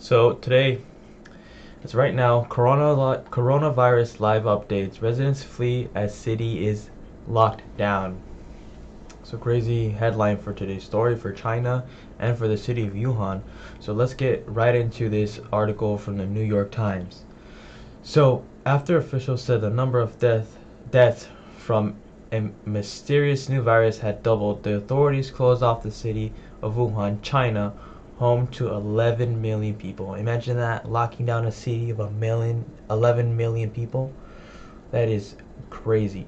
So today, it's right now, coronavirus live updates. Residents flee as city is locked down. So crazy headline for today's story for China and for the city of Wuhan. So let's get right into this article from the New York Times. So after officials said the number of deaths from a mysterious new virus had doubled, the authorities closed off the city of Wuhan, China, home to 11 million people. Imagine that, locking down a city of 11 million people. That is crazy.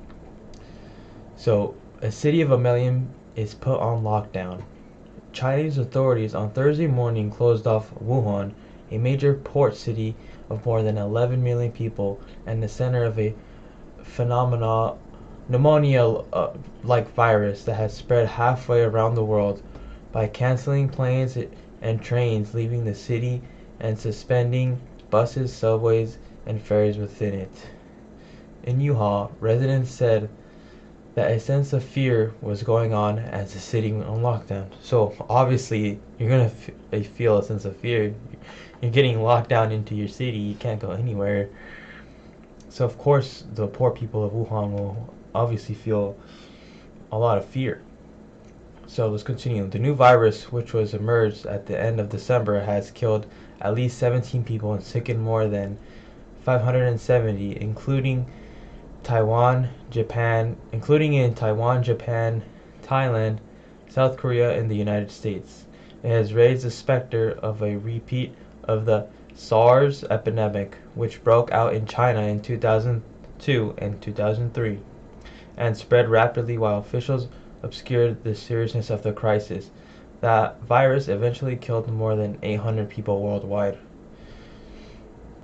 So a city of a million is put on lockdown. Chinese authorities on Thursday morning closed off Wuhan, a major port city of more than 11 million people and the center of a phenomena pneumonia-like virus that has spread halfway around the world, by canceling planes and trains leaving the city and suspending buses, subways, and ferries within it. In Wuhan, residents said that a sense of fear was going on as the city went on lockdown. So obviously, you're gonna feel a sense of fear. You're getting locked down into your city. You can't go anywhere. So of course, the poor people of Wuhan will obviously feel a lot of fear. So let's continue. The new virus, which was emerged at the end of December, has killed at least 17 people and sickened more than 570, including in Taiwan, Japan, Thailand, South Korea, and the United States. It has raised the specter of a repeat of the SARS epidemic, which broke out in China in 2002 and 2003, and spread rapidly while officials obscured the seriousness of the crisis. That virus eventually killed more than 800 people worldwide.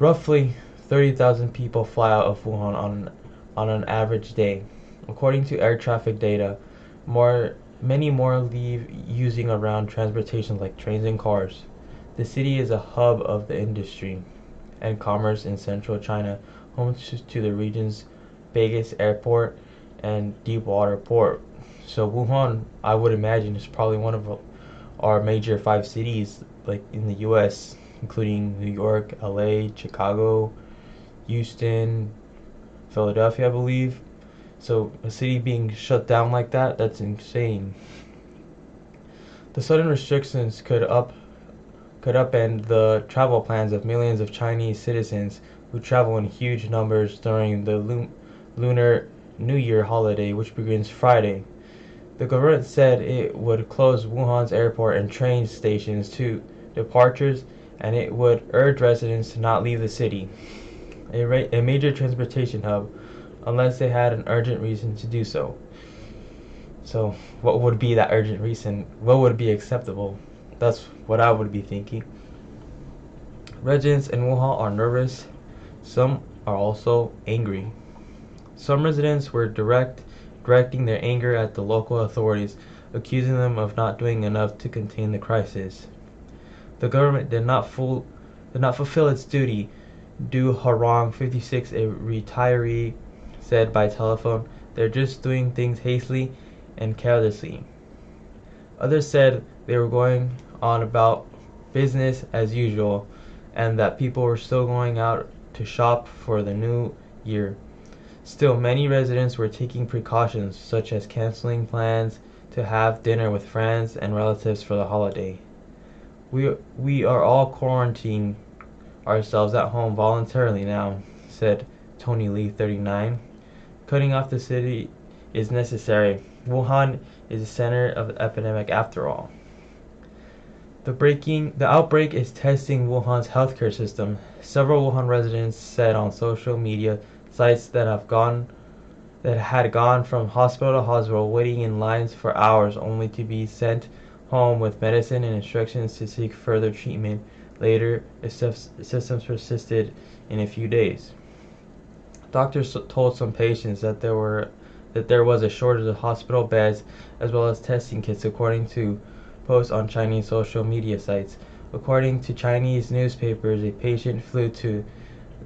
Roughly 30,000 people fly out of Wuhan on an average day. According to air traffic data, many more leave using around transportation like trains and cars. The city is a hub of the industry and commerce in central China, home to the region's biggest airport and deep water port. So Wuhan, I would imagine, is probably one of our major 5 cities, like in the U.S., including New York, L.A., Chicago, Houston, Philadelphia, I believe. So a city being shut down like that, that's insane. The sudden restrictions could upend the travel plans of millions of Chinese citizens who travel in huge numbers during the Lunar New Year holiday, which begins Friday. The government said it would close Wuhan's airport and train stations to departures, and it would urge residents to not leave the city, a major transportation hub, unless they had an urgent reason to do so. So, what would be that urgent reason? What would be acceptable? That's what I would be thinking. Residents in Wuhan are nervous. Some are also angry. Some residents were directing their anger at the local authorities, accusing them of not doing enough to contain the crisis. The government did not fulfill its duty. Du Harong, 56, a retiree, said by telephone, "They're just doing things hastily and carelessly." Others said they were going on about business as usual and that people were still going out to shop for the new year. Still, many residents were taking precautions, such as canceling plans to have dinner with friends and relatives for the holiday. We are all quarantining ourselves at home voluntarily now," said Tony Lee, 39. "Cutting off the city is necessary. Wuhan is the center of the epidemic after all." The outbreak is testing Wuhan's healthcare system. Several Wuhan residents said on social media sites that had gone from hospital to hospital, waiting in lines for hours only to be sent home with medicine and instructions to seek further treatment later if symptoms persisted in a few days. Doctors told some patients that there was a shortage of hospital beds as well as testing kits, according to posts on Chinese social media sites. According to Chinese newspapers, a patient flew to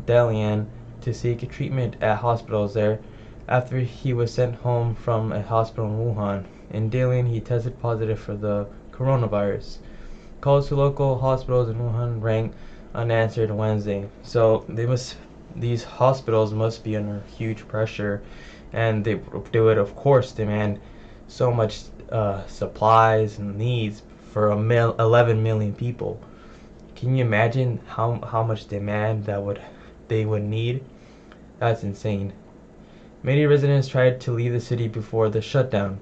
Dalian to seek treatment at hospitals there after he was sent home from a hospital in Wuhan. In Dalian, he tested positive for the coronavirus. Calls to local hospitals in Wuhan rang unanswered Wednesday. So these hospitals must be under huge pressure, and they would of course demand so much supplies and needs for 11 million people. Can you imagine how much demand they would need? That's insane. Many residents tried to leave the city before the shutdown.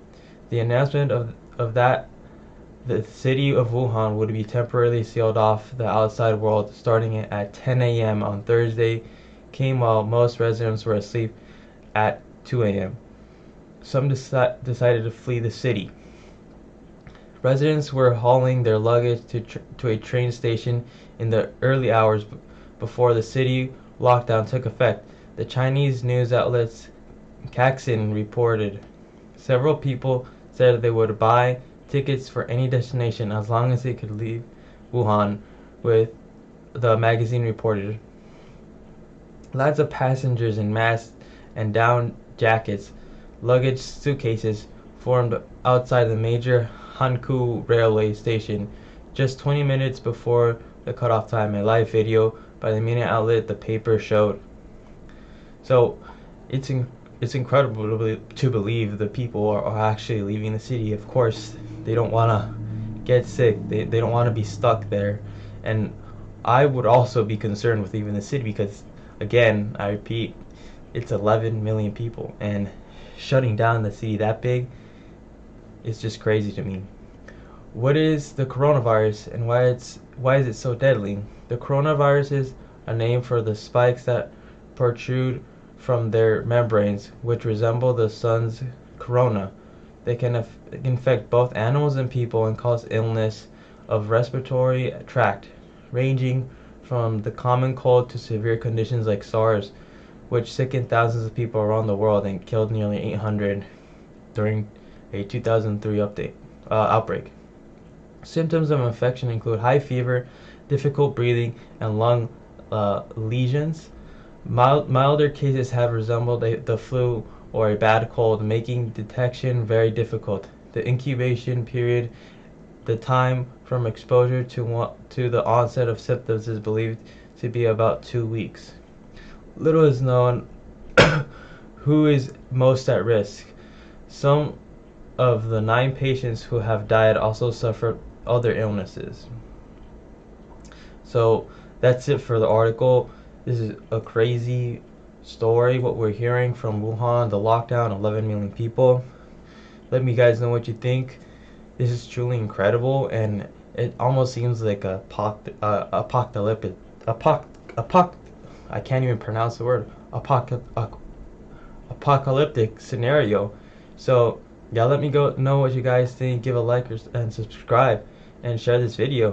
The announcement of that the city of Wuhan would be temporarily sealed off the outside world starting at 10 a.m. on Thursday came while most residents were asleep at 2 a.m. Some decided to flee the city. Residents were hauling their luggage to a train station in the early hours before the city lockdown took effect. The Chinese news outlets Caxin reported several people said they would buy tickets for any destination as long as they could leave Wuhan, with the magazine reported. Lots of passengers in masks and down jackets, luggage suitcases formed outside the major Hankou railway station just 20 minutes before the cutoff time. A live video by the media outlet the paper showed. So it's incredible to believe the people are actually leaving the city. Of course, they don't want to get sick. They don't want to be stuck there. And I would also be concerned with leaving the city because, again, I repeat, it's 11 million people. And shutting down the city that big is just crazy to me. What is the coronavirus and why is it so deadly? The coronavirus is a name for the spikes that protrude from their membranes, which resemble the sun's corona. They can infect both animals and people and cause illness of respiratory tract, ranging from the common cold to severe conditions like SARS, which sickened thousands of people around the world and killed nearly 800 during a 2003 outbreak. Symptoms of infection include high fever, difficult breathing, and lung lesions. Milder cases have resembled the flu or a bad cold, making detection very difficult. The incubation period, the time from exposure to the onset of symptoms, is believed to be about 2 weeks. Little is known who is most at risk. Some of the 9 patients who have died also suffered other illnesses. So that's it for the article. This is a crazy story, what we're hearing from Wuhan, the lockdown, 11 million people. Let me guys know what you think. This is truly incredible, and it almost seems like apocalyptic. I can't even pronounce the word. Apocalyptic scenario. So yeah, let me know what you guys think. Give a like and subscribe, and share this video.